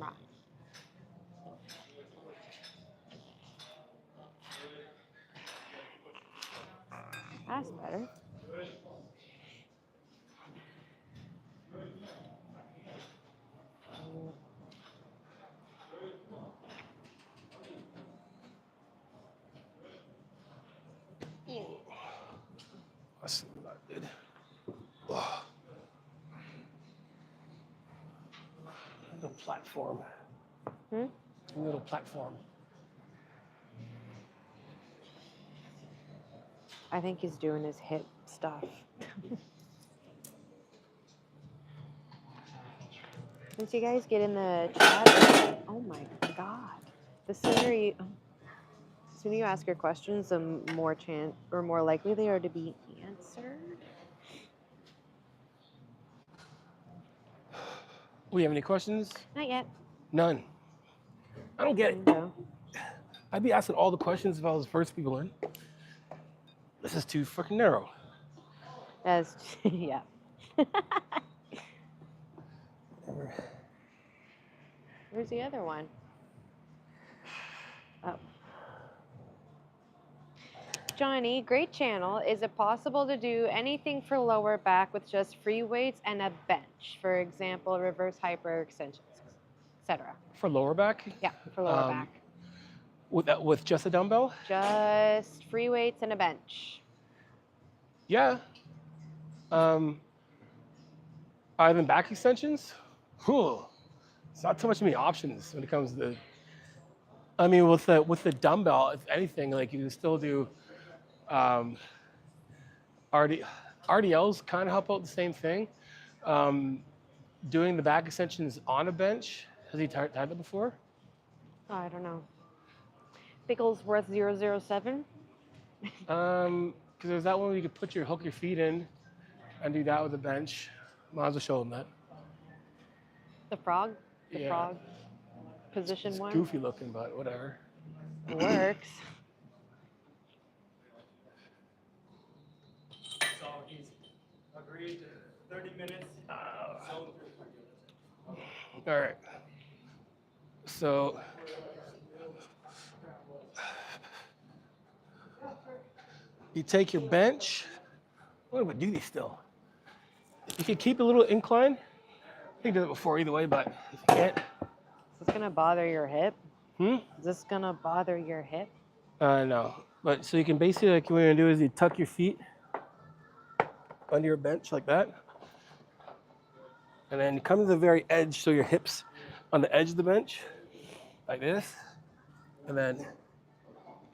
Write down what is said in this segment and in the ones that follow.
try. That's better. That's not good. Oh. Little platform. Hmm? A little platform. I think he's doing his hip stuff. Once you guys get in the chat, oh my God. The sooner you ask your questions, the more more likely they are to be answered. We have any questions? Not yet. None. I don't get it. No. I'd be asking all the questions if I was the first people in. This is too freaking narrow. As yeah. Where's the other one? Oh. Johnny, great channel. Is it possible to do anything for lower back with just free weights and a bench? For example, reverse hyperextensions, etc. For lower back? Yeah, for lower back. With just a dumbbell? Just free weights and a bench. Yeah. Even back extensions? Whew. It's not too much many options when it comes to. I mean, with the dumbbell, if anything, like you can still do. RDLs kind of help out the same thing. Doing the back extensions on a bench. Has he tried that before? Oh, I don't know. Bigglesworth 007. Because there's that one where you could hook your feet in and do that with a bench. Might as well show him that. The frog? The frog position it's one? Goofy looking, but whatever. It works. So he's agreed to 30 minutes. All right. So you take your bench. What do we do these still? You can keep a little incline. I think I did it before either way, but if you can't. Is this gonna bother your hip? Is this gonna bother your hip? No. But so you can basically, like, what you're gonna do is you tuck your feet under your bench like that. And then you come to the very edge, so your hips on the edge of the bench, like this. And then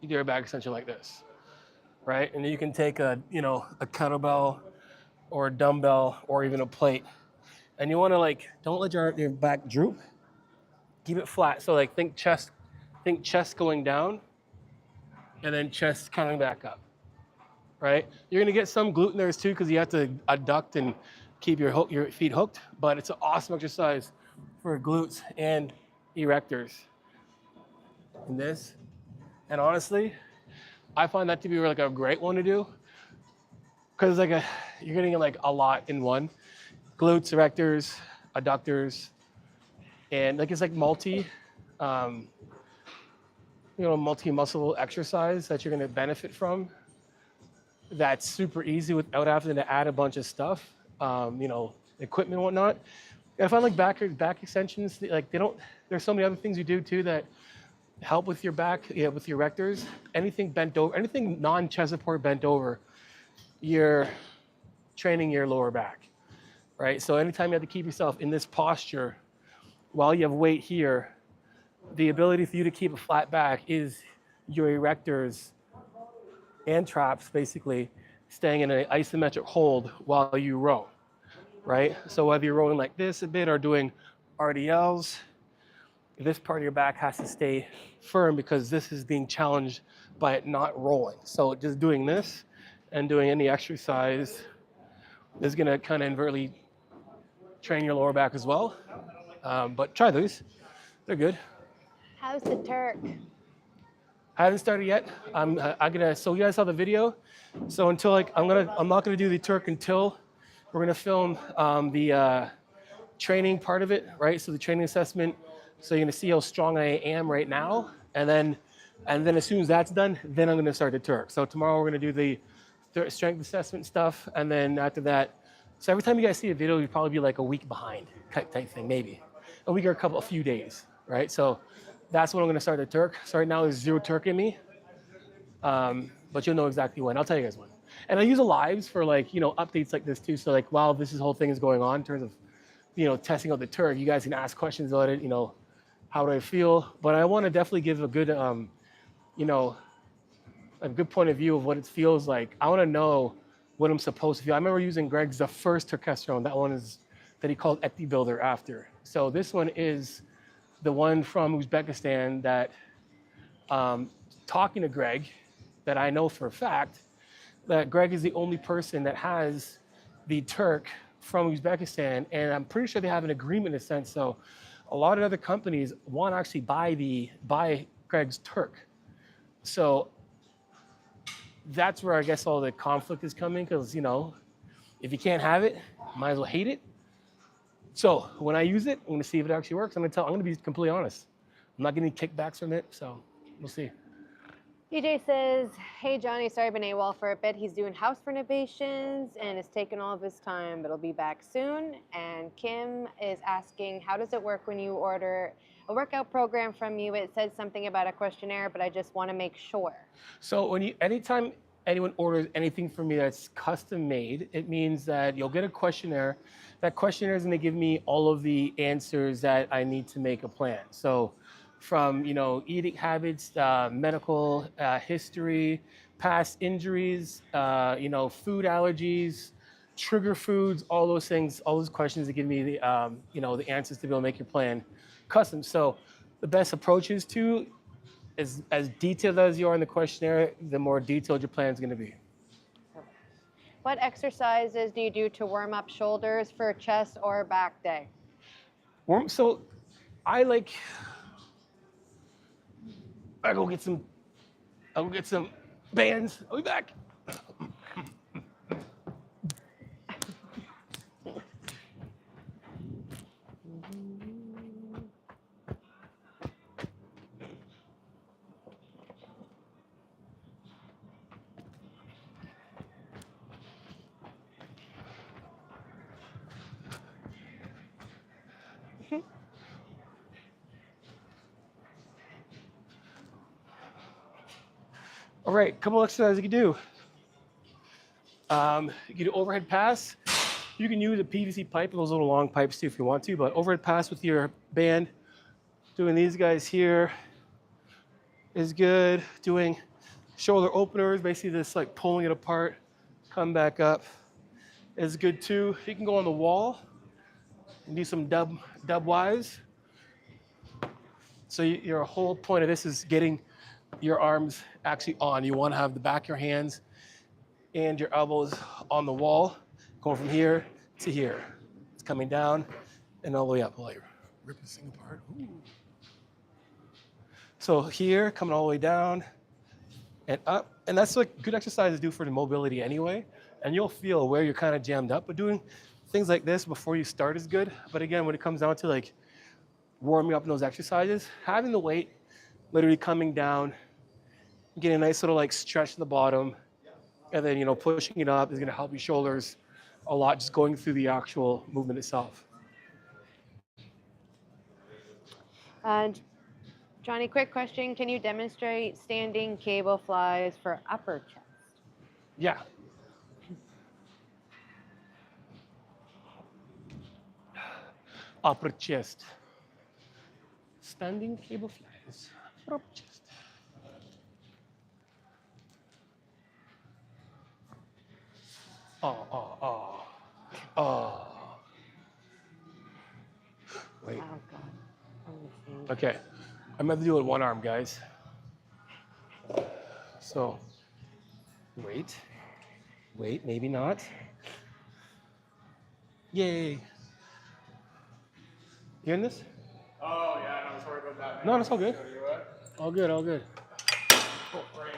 you do your back extension like this, right? And then you can take a kettlebell or a dumbbell or even a plate. And you wanna don't let your back droop. Keep it flat. So think chest going down and then chest coming back up, right? You're gonna get some glute in there too because you have to adduct and keep your feet hooked, but it's an awesome exercise for glutes and erectors. And this, and honestly, I find that to be a great one to do because you're getting a lot in one. Glutes, erectors, adductors, and it's multi-muscle exercise that you're gonna benefit from. That's super easy without having to add a bunch of stuff, equipment and whatnot. And I find back extensions, there's so many other things you do too that help with your back, with your erectors. Anything bent over, anything non-chest support bent over, you're training your lower back, right? So anytime you have to keep yourself in this posture while you have weight here, the ability for you to keep a flat back is your erectors and traps basically staying in an isometric hold while you row, right? So whether you're rowing like this a bit or doing RDLs, this part of your back has to stay firm because this is being challenged by it not rolling. So just doing this and doing any exercise is gonna kind of invertly train your lower back as well. But try these, they're good. How's the Turk? I haven't started yet. So you guys saw the video. So until I'm not gonna do the Turk until we're gonna film the training part of it, right? So the training assessment. So you're gonna see how strong I am right now, and then as soon as that's done, then I'm gonna start the Turk. So tomorrow we're gonna do the strength assessment stuff, and then after that, so every time you guys see a video, you'll probably be like a week behind type thing, maybe a week or a few days, right? So that's when I'm gonna start the Turk. So right now there's 0 Turk in me, but you'll know exactly when. I'll tell you guys when. And I use the lives for like, updates like this too. So like while this whole thing is going on in terms of, testing out the Turk, you guys can ask questions about it, how do I feel? But I want to definitely give a good, a good point of view of what it feels like. I want to know what I'm supposed to feel. I remember using Greg's, the first Turkesterone. That one is that he called Ecti Builder after. So this one is the one from Uzbekistan that, talking to Greg, that I know for a fact that Greg is the only person that has the Turk from Uzbekistan, and I'm pretty sure they have an agreement in a sense. So a lot of other companies want to actually buy Greg's Turk. So that's where I guess all the conflict is coming, because if you can't have it, might as well hate it. So when I use it, I'm going to see if it actually works. I'm going to be completely honest. I'm not getting kickbacks from it, so we'll see. DJ says, hey Johnny, sorry I've been AWOL for a bit. He's doing house renovations and it's taken all of his time, but he'll be back soon. And Kim is asking, how does it work when you order a workout program from you? It says something about a questionnaire, but I just want to make sure. So anytime anyone orders anything from me that's custom made, it means that you'll get a questionnaire. That questionnaire is going to give me all of the answers that I need to make a plan. So from eating habits, medical history, past injuries, food allergies, trigger foods, all those things, all those questions that give me the the answers to be able to make your plan custom. So the best approach is to, as detailed as you are in the questionnaire, the more detailed your plan is going to be. What exercises do you do to warm up shoulders for chest or back day? So I go get some bands. I'll be back. All right, couple exercises you can do. You can do overhead pass. You can use a PVC pipe, those little long pipes too if you want to, but overhead pass with your band. Doing these guys here is good. Doing shoulder openers, basically just like pulling it apart, come back up is good too. You can go on the wall and do some dub Ys. So your whole point of this is getting your arms actually on. You want to have the back of your hands and your elbows on the wall, going from here to here. It's coming down and all the way up. Like rip this thing apart. Ooh. So here, coming all the way down and up. And that's like good exercise to do for the mobility anyway. And you'll feel where you're kind of jammed up. But doing things like this before you start is good. But again, when it comes down to like warming up in those exercises, having the weight literally coming down, getting a nice little like stretch to the bottom, and then pushing it up is going to help your shoulders a lot, just going through the actual movement itself. Johnny, quick question. Can you demonstrate standing cable flies for upper chest? Yeah. Upper chest. Standing cable flies for upper chest. Oh. Wait. Oh, God. Okay. I'm going to do it with one arm, guys. So, wait, maybe not. Yay. You hearing this? Oh, yeah, no, sorry about that. No, that's all good. Show you what? All good. Brain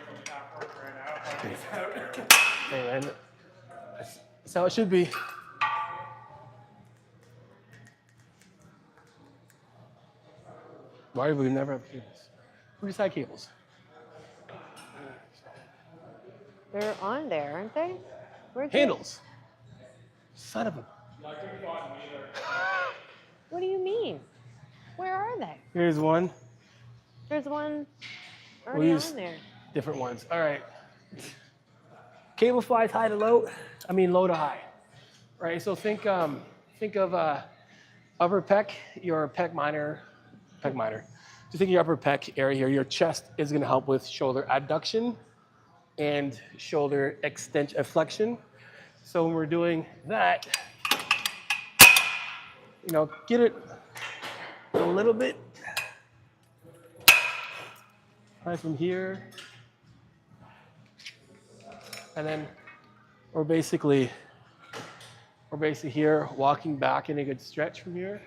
from the half work right now. Hey, man. That's how it should be. Why do we never have cables? We just had cables. They're on there, aren't they? Where's it? Handles. Son of a. What do you mean? Where are they? Here's one. There's one We'll already use on there. different ones. All right. Cable flies high to low. I mean low to high. Right. So think of upper pec, your pec minor. Just think of your upper pec area here. Your chest is going to help with shoulder adduction and shoulder extension, flexion. So when we're doing that, you know, get it a little bit right from here, and then we're basically here, walking back in a good stretch from here,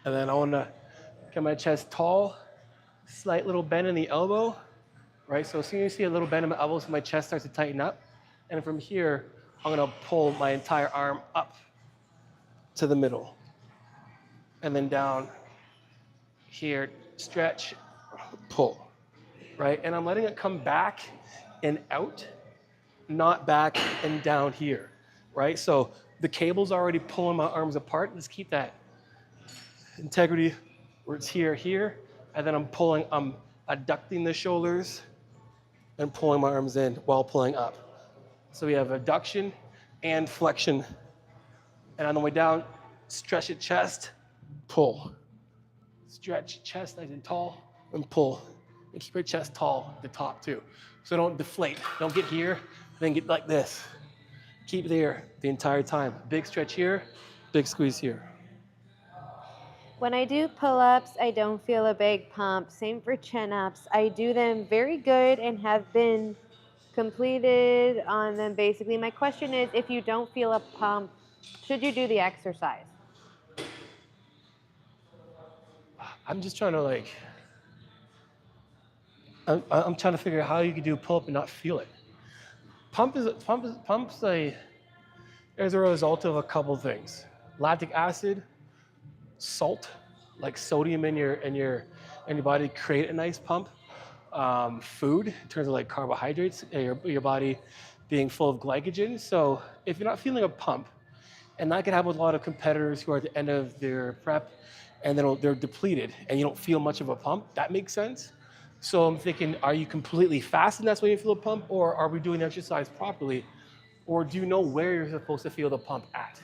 and then I want to get my chest tall, slight little bend in the elbow, right? So as soon as you see a little bend in my elbow, so my chest starts to tighten up, and from here, I'm gonna pull my entire arm up to the middle, and then down here, stretch, pull, right? And I'm letting it come back and out, not back and down here, right? So the cable's already pulling my arms apart. Let's keep that integrity where it's here, and then I'm adducting the shoulders and pulling my arms in while pulling up. So we have adduction and flexion. And on the way down, stretch your chest, pull. Stretch chest nice and tall, and pull. And keep your chest tall at the top too. So don't deflate. Don't get here, then get like this. Keep there the entire time. Big stretch here, big squeeze here. When I do pull-ups, I don't feel a big pump. Same for chin-ups. I do them very good and have been completed on them basically. My question is, if you don't feel a pump, should you do the exercise? I'm just trying to I'm trying to figure out how you can do a pull-up and not feel it. Pump's as a result of a couple things. Lactic acid, salt, like sodium in your body create a nice pump. Food, in terms of like carbohydrates, your body being full of glycogen. So if you're not feeling a pump, and that can happen with a lot of competitors who are at the end of their prep and then they're depleted and you don't feel much of a pump, that makes sense. So I'm thinking, are you completely fasting, that's when you feel a pump, or are we doing the exercise properly? Or do you know where you're supposed to feel the pump at?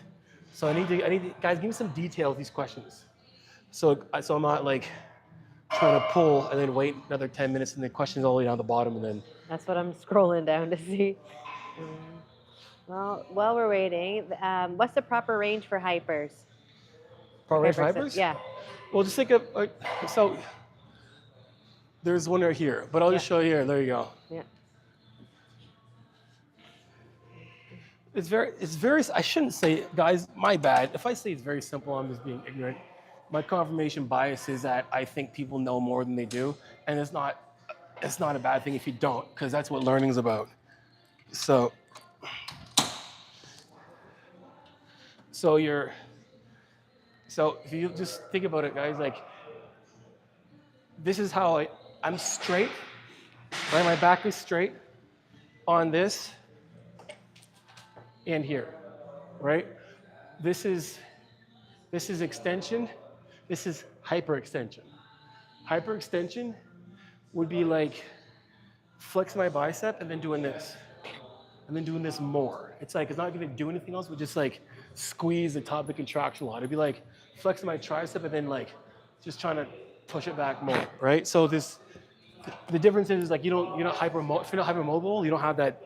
So I need to guys, give me some detail with these questions. So I'm not like trying to pull and then wait another 10 minutes and the question's all the way down the bottom and then. That's what I'm scrolling down to see. Well, while we're waiting, what's the proper range for hypers? Proper range for hypers? Yeah. Well, just think of, so there's one right here, but I'll just show you here. There you go. Yeah. It's very, I shouldn't say, guys, my bad. If I say it's very simple, I'm just being ignorant. My confirmation bias is that I think people know more than they do. And it's not a bad thing if you don't, because that's what learning's about. So if you just think about it, guys, like, this is how I'm straight, right? My back is straight on this and here, right? This is extension. This is hyperextension. Hyperextension would be like flex my bicep and then doing this. And then doing this more. It's like, it's not gonna do anything else, but just like squeeze the top of the contraction a lot. It'd be like flexing my tricep and then like just trying to push it back more, right? So the difference is like, you're not if you're not hypermobile, you don't have that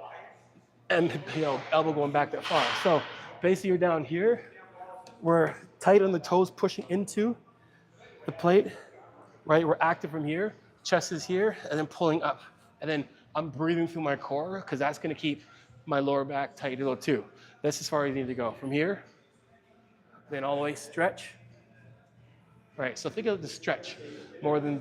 elbow going back that far. So basically you're down here, we're tight on the toes pushing into the plate, right? We're active from here, chest is here, and then pulling up. And then I'm breathing through my core because that's gonna keep my lower back tight a little too. That's as far as you need to go. From here, then all the way stretch. Right, so think of the stretch more than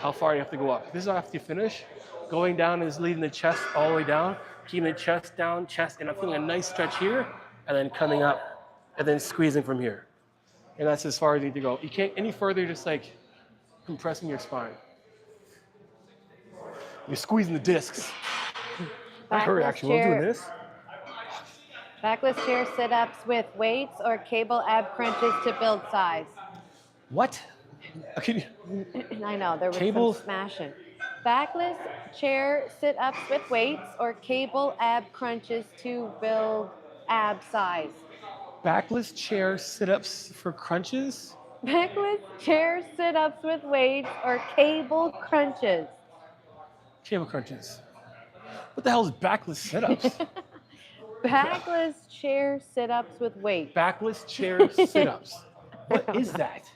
how far you have to go up. This is after you finish. Going down is leading the chest all the way down, keeping the chest down, and I'm feeling a nice stretch here, and then coming up, and then squeezing from here. And that's as far as you need to go. You can't any further, just like compressing your spine. You're squeezing the discs. That hurt actually. I was doing this. Backless chair sit-ups with weights or cable ab crunches to build size. What? Okay. I know, there was Cable? some smashing. Backless chair sit-ups with weights or cable ab crunches to build ab size. Backless chair sit-ups for crunches? Backless chair sit-ups with weights or cable crunches. Cable crunches. What the hell is backless sit-ups? Backless chair sit-ups with weights. Backless chair sit-ups. What is that?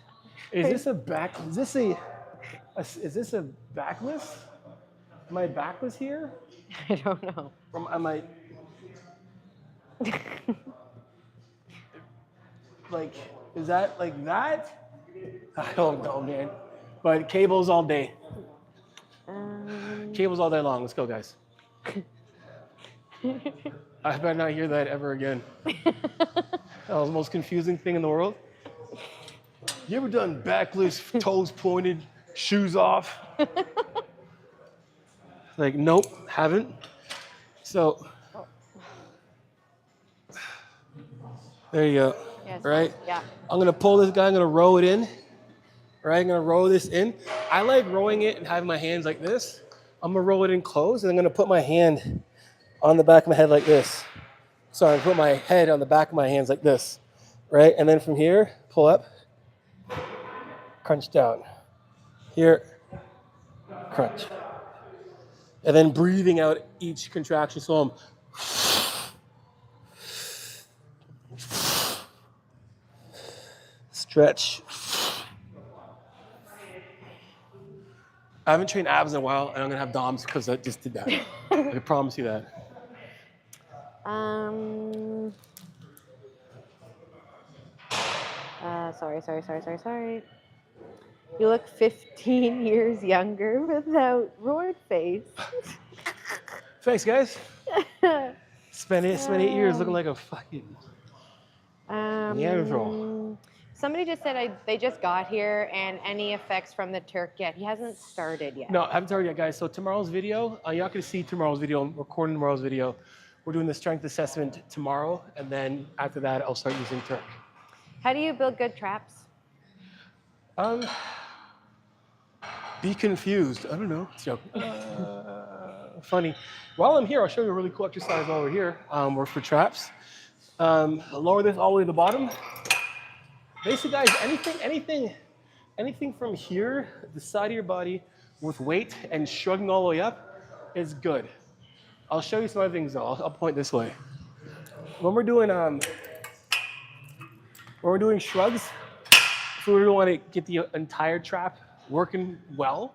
Is this a back? Is this a backless? Am I backless here? I don't know. Am I like? Is that like that? I don't know, man. But cables all day. Cables all day long. Let's go, guys. I better not hear that ever again. That was the most confusing thing in the world. You ever done backless, toes pointed, shoes off? Like, nope, haven't. So, there you go. Yes, Right? yeah. I'm gonna pull this guy, I'm gonna row it in. Right, I'm gonna row this in. I like rowing it and having my hands like this. I'm gonna roll it in close, and I'm gonna put my hand on the back of my head like this. Sorry, put my head on the back of my hands like this. Right, and then from here, pull up, crunch down. Here, crunch. And then breathing out each contraction. So I'm stretch. I haven't trained abs in a while, and I'm gonna have DOMs because I just did that. I can promise you that. Sorry. You look 15 years younger without roared face. Thanks, guys. Spent 8 years looking like a fucking Neanderthal. Somebody just said they just got here, and any effects from the Turk yet? He hasn't started yet. No, I haven't started yet, guys. So tomorrow's video, you're not gonna see tomorrow's video. I'm recording tomorrow's video. We're doing the strength assessment tomorrow, and then after that, I'll start using Turk. How do you build good traps? Be confused. I don't know. It's a joke. Funny. While I'm here, I'll show you a really cool exercise while we're here. We're for traps. Lower this all the way to the bottom. Basically, guys, anything from here, the side of your body, with weight and shrugging all the way up is good. I'll show you some other things though. I'll point this way. When we're doing shrugs, if we really want to get the entire trap working well,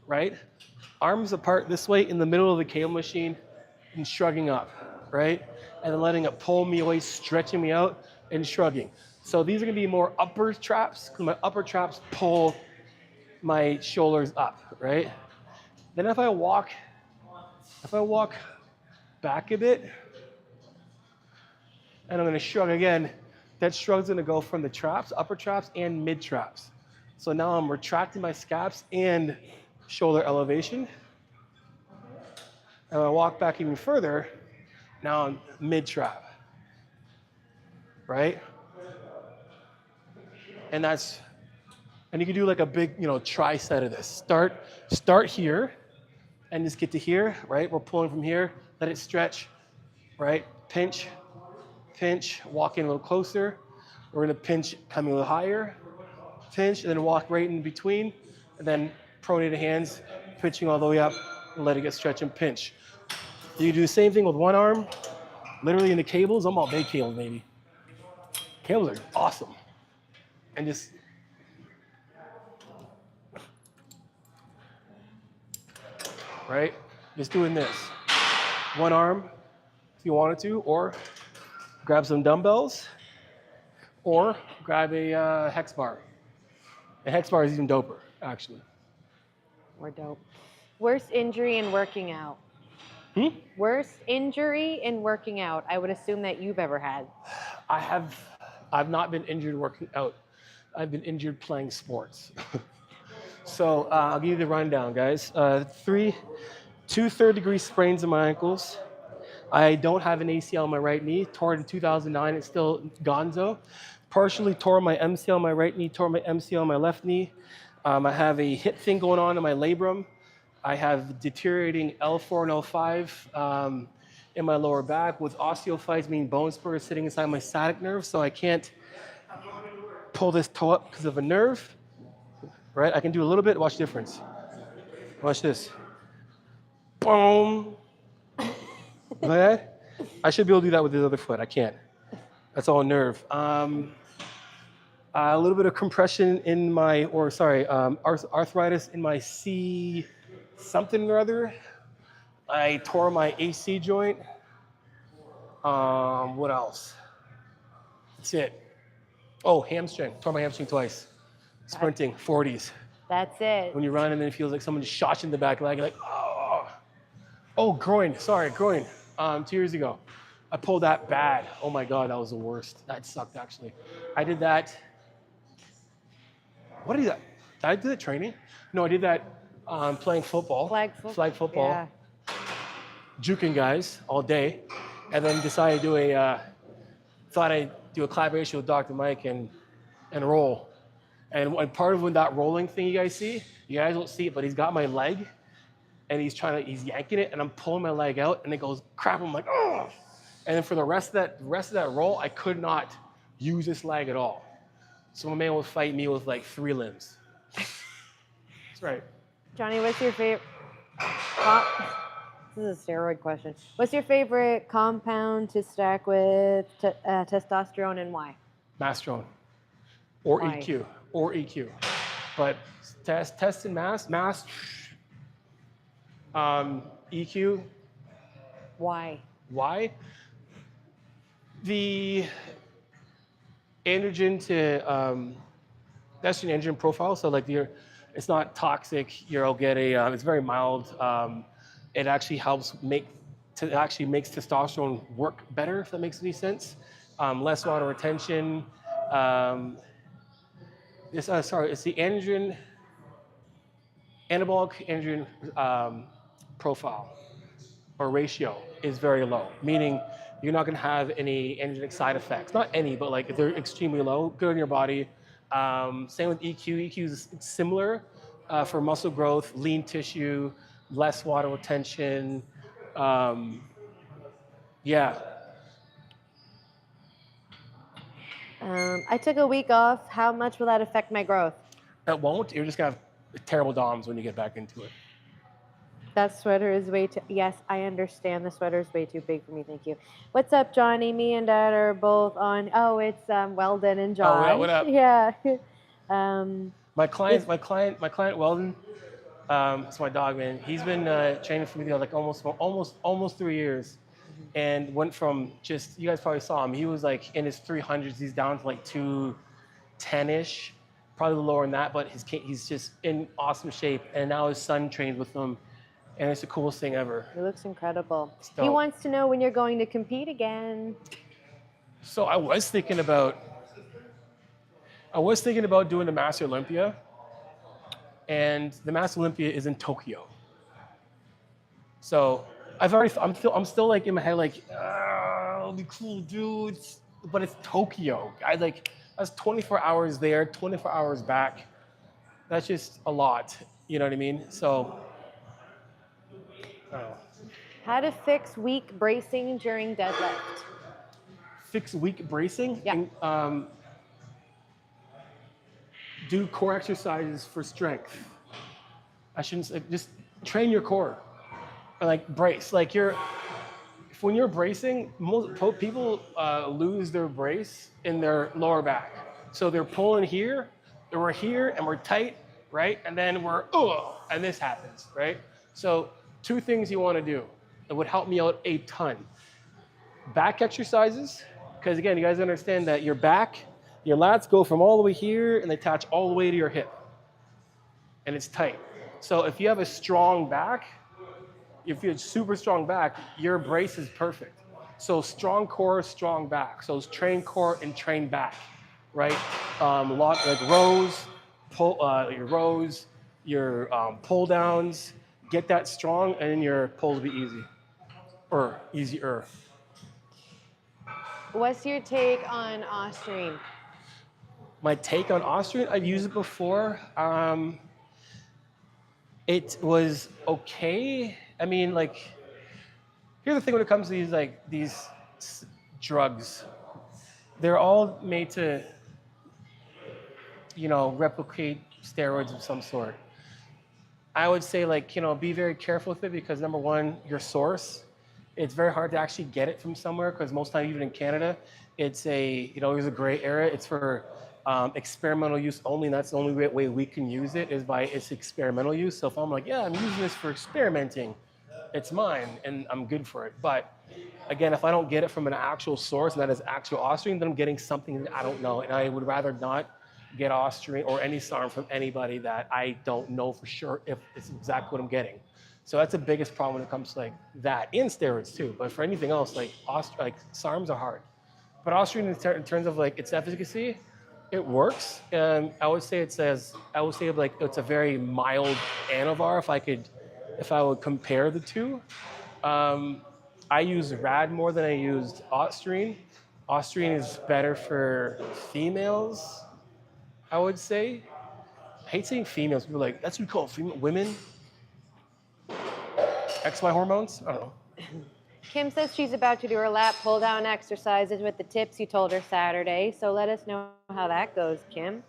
right? Arms apart this way in the middle of the cable machine and shrugging up, right? And then letting it pull me away, stretching me out and shrugging. So these are gonna be more upper traps because my upper traps pull my shoulders up, right? Then if I walk back a bit, and I'm gonna shrug again, that shrug's gonna go from the traps, upper traps and mid traps. So now I'm retracting my scaps and shoulder elevation. And I walk back even further, now I'm mid trap, right? And you can do like a big, tri-set of this. Start here and just get to here, right? We're pulling from here, let it stretch, right? Pinch, walk in a little closer. We're gonna pinch coming a little higher, pinch, and then walk right in between, and then pronated hands, pinching all the way up, and let it get stretch and pinch. You do the same thing with one arm, literally in the cables. I'm all big cables, baby. Cables are awesome. And just, right? Just doing this. One arm, if you wanted to, or grab some dumbbells, or grab a hex bar. A hex bar is even doper, actually. Or dope. Worst injury in working out? Worst injury in working out? I would assume that you've ever had. I've not been injured working out. I've been injured playing sports. So I'll give you the rundown, guys. Two third-degree sprains in my ankles. I don't have an ACL on my right knee. Tore it in 2009. It's still gonzo. Partially tore my MCL on my right knee. Tore my MCL on my left knee. I have a hip thing going on in my labrum. I have deteriorating L4 and L5 in my lower back with osteophytes, meaning bone spurs sitting inside my sciatic nerve, so I can't pull this toe up because of a nerve. Right? I can do a little bit. Watch the difference. Watch this. Boom. Okay? I should be able to do that with the other foot. I can't. That's all nerve. A little bit of compression in my, arthritis in my C something or other. I tore my AC joint. What else? That's it. Oh, hamstring. Tore my hamstring twice. Sprinting, 40s. That's it. When you run and then it feels like someone just shot you in the back leg, you're like, oh. Oh, groin. Sorry, groin. 2 years ago. I pulled that bad. Oh my God, that was the worst. That sucked, actually. I did that. What did I do that? Did I do that training? No, I did that playing football. Flag football. Yeah. Juking guys all day. And then decided to thought I'd do a collaboration with Dr. Mike and roll. And part of when that rolling thing you guys see, you guys don't see it, but he's got my leg and he's yanking it and I'm pulling my leg out and it goes crap. I'm like, oh. And then for the rest of that roll, I could not use this leg at all. So my man will fight me with like 3 limbs. That's right. Johnny, what's your favorite? This is a steroid question. What's your favorite compound to stack with testosterone and why? Mastrone. Or Why? EQ. Or EQ. But test and mass, EQ. Why? Why? The androgen to estrogen androgen profile. So like it's not toxic. You'll get it's very mild. It actually makes testosterone work better, if that makes any sense. Less water retention. It's the anabolic androgen profile or ratio is very low, meaning you're not going to have any androgenic side effects. Not any, but like if they're extremely low, good on your body. Same with EQ. EQ is similar for muscle growth, lean tissue, less water retention. Yeah. I took a week off. How much will that affect my growth? It won't. You're just going to have terrible DOMs when you get back into it. That sweater is way too... Yes, I understand. The sweater is way too big for me. Thank you. What's up, Johnny? Me and Dad are both on... Oh, it's Weldon and Josh. Oh, yeah, what up? Yeah. My client Weldon, it's my dog, man. He's been training for me like almost 3 years, and went from just, you guys probably saw him. He was like in his 300s. He's down to like 210-ish, probably lower than that. But he's just in awesome shape, and now his son trains with him, and it's the coolest thing ever. It looks incredible. Dope. He wants to know when you're going to compete again. So I was thinking about doing the Master Olympia, and the Master Olympia is in Tokyo. So I'm still like in my head like, it'll be cool, dude. But it's Tokyo. That's 24 hours there, 24 hours back. That's just a lot. You know what I mean? So, I don't know. How to fix weak bracing during deadlift? Fix weak bracing? Yeah. And, do core exercises for strength. I shouldn't say, just train your core. Like brace. Like when you're bracing, most people lose their brace in their lower back. So they're pulling here, and we're here, and we're tight, right? And then and this happens, right? So 2 things you want to do that would help me out a ton. Back exercises, because again, you guys understand that your back, your lats go from all the way here and they attach all the way to your hip. And it's tight. So if you have a strong back, if you have a super strong back, your brace is perfect. So strong core, strong back. So it's train core and train back, right? lot like rows, your pull downs. Get that strong, and then your pulls will be easy, or easier. What's your take on Ostarine? My take on Ostarine, I've used it before. It was okay. I mean, like, here's the thing when it comes to these drugs. They're all made to, replicate steroids of some sort. I would say, like, be very careful with it because number one, your source. It's very hard to actually get it from somewhere because most times, even in Canada, it's there's a gray area. It's for experimental use only, and that's the only way we can use it is by its experimental use. So if I'm like, yeah, I'm using this for experimenting, it's mine and I'm good for it. But again, if I don't get it from an actual source, and that is actual Ostarine, then I'm getting something that I don't know. And I would rather not get Ostarine or any SARM from anybody that I don't know for sure if it's exactly what I'm getting. So that's the biggest problem when it comes to like that, in steroids too. But for anything else, like SARMs are hard. But Ostarine in terms of like its efficacy, it works. I would say it's a very mild Anavar if I would compare the two. I use RAD more than I used Ostarine. Ostarine is better for females, I would say. I hate saying females. People are like, that's what we call female women. XY hormones? I don't know. Kim says she's about to do her lat pull down exercises with the tips you told her Saturday. So let us know how that goes, Kim.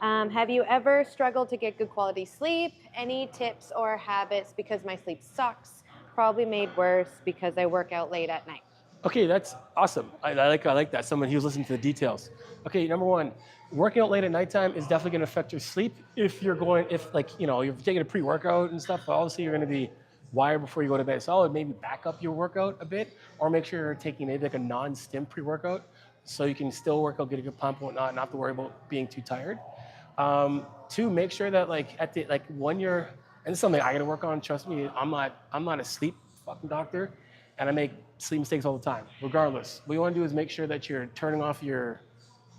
Have you ever struggled to get good quality sleep? Any tips or habits? Because my sleep sucks. Probably made worse because I work out late at night. Okay, that's awesome. I like that. Someone who's listening to the details. Okay, number one, working out late at nighttime is definitely going to affect your sleep. If you're taking a pre-workout and stuff, obviously you're going to be wired before you go to bed. So I would maybe back up your workout a bit, or make sure you're taking maybe like a non-stim pre-workout, so you can still work out, get a good pump, and whatnot, not have to worry about being too tired. Two, make sure that when you're, and this is something I got to work on. Trust me, I'm not a sleep fucking doctor, and I make sleep mistakes all the time. Regardless, what you want to do is make sure that you're turning off your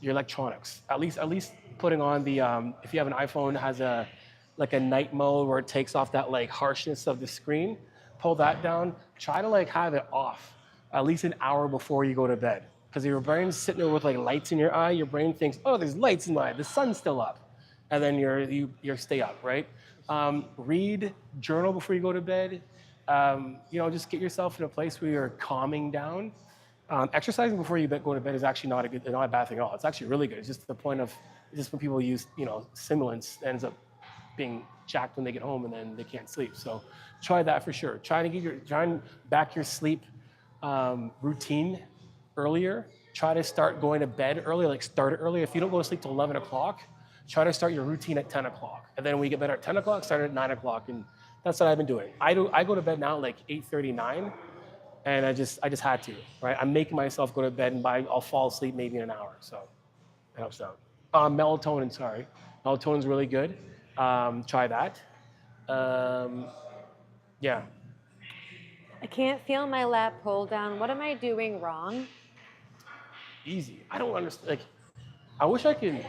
electronics. At least putting on the if you have an iPhone, has a night mode where it takes off that like harshness of the screen. Pull that down. Try to have it off at least an hour before you go to bed. Because your brain's sitting there with like lights in your eye, your brain thinks, oh, there's lights in my eye, the sun's still up. And then you stay up, right? Read, journal before you go to bed. Just get yourself in a place where you're calming down. Exercising before you go to bed is actually not a bad thing at all. It's actually really good. It's just the point of, just when people use, stimulants, it ends up being jacked when they get home and then they can't sleep. So try that for sure. Try and back your sleep routine earlier. Try to start going to bed early, start it early. If you don't go to sleep till 11 o'clock, try to start your routine at 10 o'clock. And then when you get better at 10 o'clock, start at 9 o'clock. And that's what I've been doing. I go to bed now like 8:39, and I just had to, right? I'm making myself go to bed, and I'll fall asleep maybe in an hour. So that helps out. Melatonin, sorry. Melatonin's really good. Try that. Yeah. I can't feel my lat pull down. What am I doing wrong? Easy. I don't understand. I wish I could.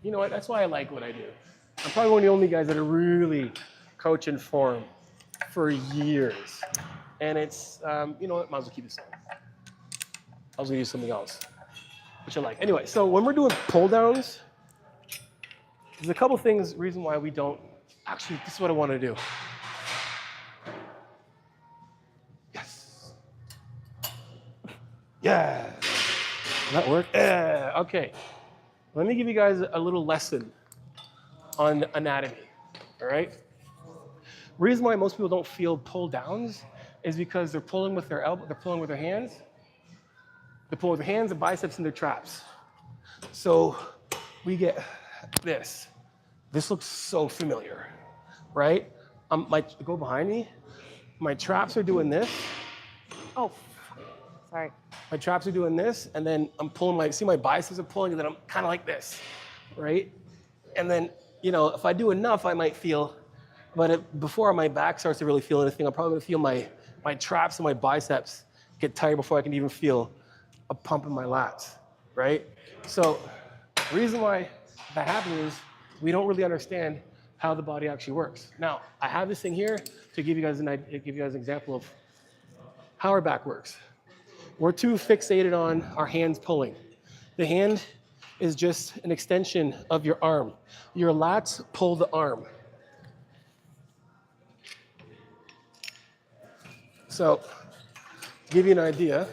You know what? That's why I like what I do. I'm probably one of the only guys that are really coach and form for years. And it's, you know what? Might as well keep this on. I was going to use something else, which I like. Anyway, so when we're doing pull downs, there's a couple things, reason why we don't. Actually, this is what I want to do. Yes. Yeah. Does that work? Yeah. Okay. Let me give you guys a little lesson on anatomy. All right. Reason why most people don't feel pull downs is because they're pulling with their elbow, they're pulling with their hands. They pull with their hands, the biceps, and their traps. So we get this. This looks so familiar, right? Go behind me. My traps are doing this. Oh, sorry. My traps are doing this, and then I'm pulling see my biceps are pulling, and then I'm kind of like this, right? And then, if I do enough, I might feel, but before my back starts to really feel anything, I'm probably gonna feel my traps and my biceps get tired before I can even feel a pump in my lats, right? So The reason why that happens is we don't really understand how the body actually works. Now, I have this thing here to give you guys an example of how our back works. We're too fixated on our hands pulling. The hand is just an extension of your arm. Your lats pull the arm. So, to give you an idea,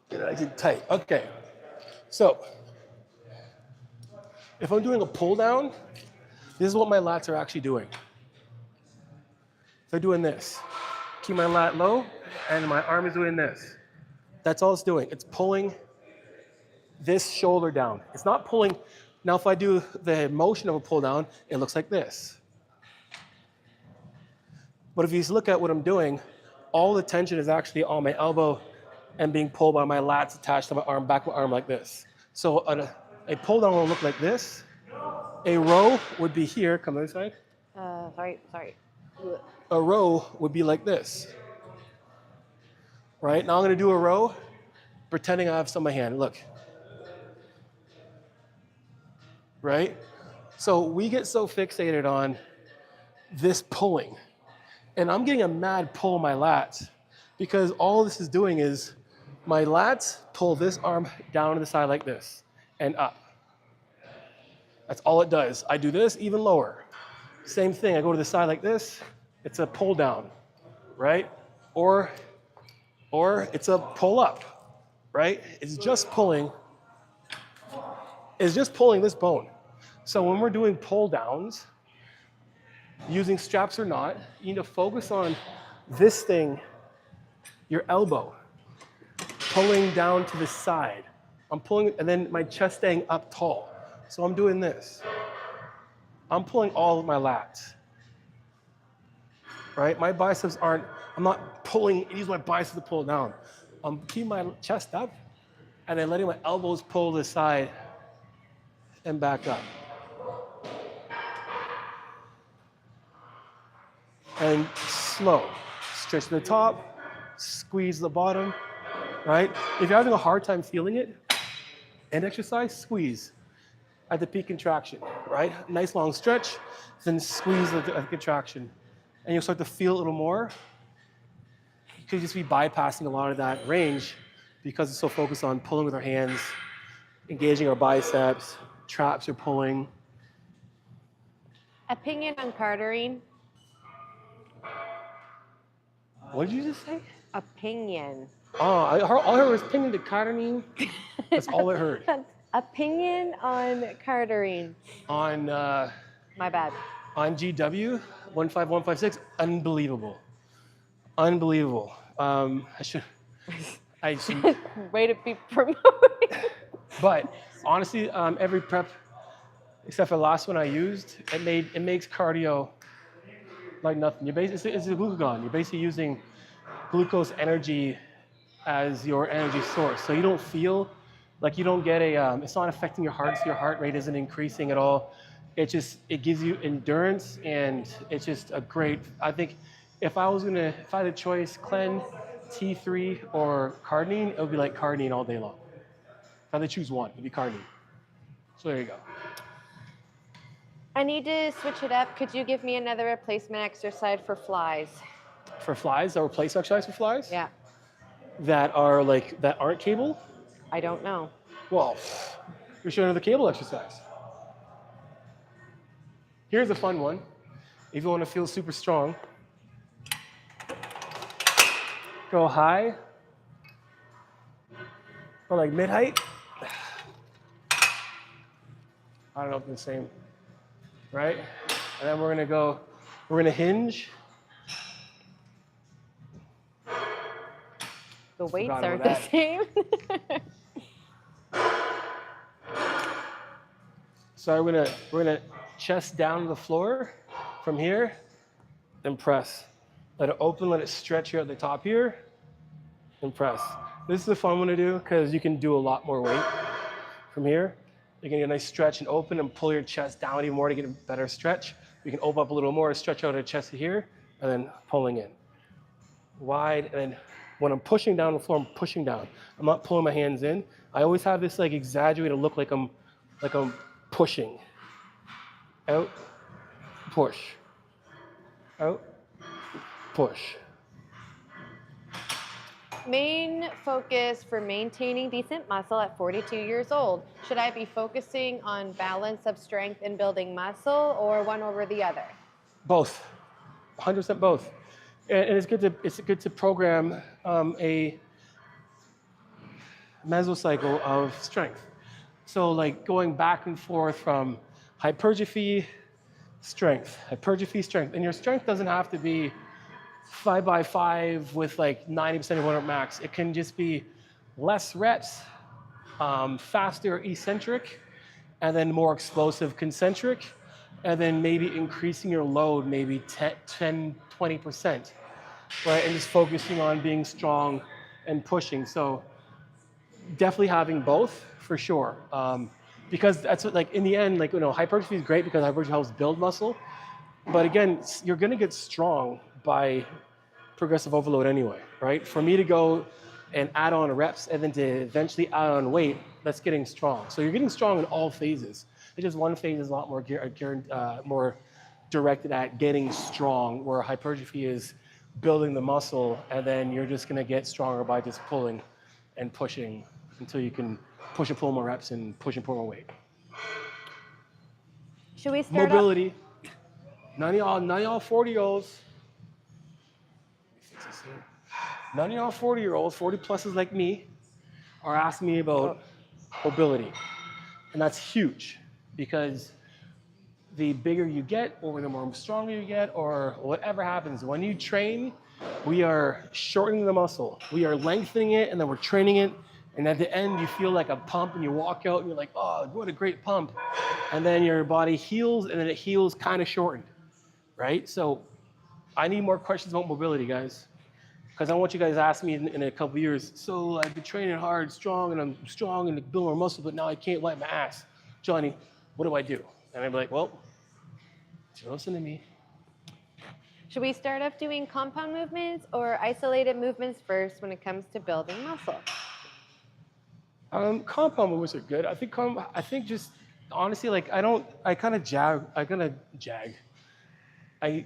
get it nice and tight. Okay. So, if I'm doing a pull down, this is what my lats are actually doing. They're doing this. Keep my lat low, and my arm is doing this. That's all it's doing. It's pulling this shoulder down. It's not pulling. Now, if I do the motion of a pull down, it looks like this. But if you look at what I'm doing, all the tension is actually on my elbow and being pulled by my lats attached to my arm, back of my arm like this. So a pull down will look like this. A row would be here. Come this side. Sorry. A row would be like this. Right? Now I'm going to do a row, pretending I have some in my hand. Look. Right? So we get so fixated on this pulling. And I'm getting a mad pull on my lats because all this is doing is my lats pull this arm down to the side like this and up. That's all it does. I do this even lower. Same thing. I go to the side like this. It's a pull down, right? Or it's a pull up, right? It's just pulling. It's just pulling this bone. So when we're doing pull downs, using straps or not, you need to focus on this thing, your elbow, pulling down to the side. I'm pulling, and then my chest staying up tall. So I'm doing this. I'm pulling all of my lats, right? My biceps aren't, I'm not pulling, use my biceps to pull down. I'm keeping my chest up and then letting my elbows pull to the side and back up. And slow. Stretch the top, squeeze the bottom, right? If you're having a hard time feeling it, and exercise, squeeze at the peak contraction, right? Nice long stretch, then squeeze at the contraction. And you'll start to feel a little more. You could just be bypassing a lot of that range because it's so focused on pulling with our hands, engaging our biceps, traps are pulling. Opinion on Cardarine? What did you just say? Opinion. Oh, all I heard was opinion to Cardarine. That's all I heard. Opinion on Cardarine. On My bad. on GW 15156, unbelievable, unbelievable. I should. Way to be promoting. But honestly, every prep except for the last one I used, it makes cardio like nothing. It's a glucagon. You're basically using glucose energy as your energy source. So you don't feel like you don't get it's not affecting your heart, so your heart rate isn't increasing at all. It gives you endurance, and it's just a great, I think if I had a choice, Clen, T3 or Cardarine, it would be like Cardarine all day long. If I had to choose one, it'd be Cardarine. So there you go. I need to switch it up. Could you give me another replacement exercise for flies? For flies, a replace exercise for flies? Yeah. That aren't cable? I don't know. Well, we should another cable exercise. Here's a fun one. If you want to feel super strong, go high or like mid-height. I don't know if it's the same, right? And then we're gonna hinge. The weights Forgot aren't about the same. So we're gonna chest down to the floor from here, then press. Let it open, let it stretch here at the top here, and press. This is a fun one to do because you can do a lot more weight from here. You can get a nice stretch and open and pull your chest down even more to get a better stretch. We can open up a little more, stretch out our chest here, and then pulling in. Wide, and then when I'm pushing down the floor, I'm pushing down. I'm not pulling my hands in. I always have this like exaggerated look like I'm pushing. Out, push. Out, push. Main focus for maintaining decent muscle at 42 years old. Should I be focusing on balance of strength and building muscle or one over the other? Both, 100% both. And it's good to program a mesocycle of strength. So like going back and forth from hypertrophy, strength, hypertrophy, strength. And your strength doesn't have to be 5x5 with like 90% of 1 max. It can just be less reps, faster eccentric, and then more explosive concentric, and then maybe increasing your load maybe 10, 20%, right? And just focusing on being strong and pushing. So definitely having both for sure. Because that's what, like in the end, like, you know, hypertrophy is great because hypertrophy helps build muscle. But again, you're gonna get strong by progressive overload anyway, right? For me to go and add on reps and then to eventually add on weight, that's getting strong. So you're getting strong in all phases. It's just one phase is a lot more more directed at getting strong, where hypertrophy is building the muscle, and then you're just gonna get stronger by just pulling and pushing until you can push and pull more reps and push and pull more weight. Should we start Mobility. None of y'all 40-year-olds. None of y'all 40-year-olds, 40 pluses like me, are asking me about mobility. And that's huge because the bigger you get, or the more stronger you get, or whatever happens, when you train, we are shortening the muscle. We are lengthening it, and then we're training it. And at the end, you feel like a pump, and you walk out, and you're like, oh, what a great pump. And then your body heals, and then it heals kind of shortened, right? So I need more questions about mobility, guys. Because I want you guys to ask me in a couple of years, so I've been training hard, strong, and I'm strong and building more muscle, but now I can't wipe my ass. Johnny, what do I do? And I'd be like, well, listen to me. Should we start off doing compound movements or isolated movements first when it comes to building muscle? Compound movements are good. I think just honestly, like I kind of jag. I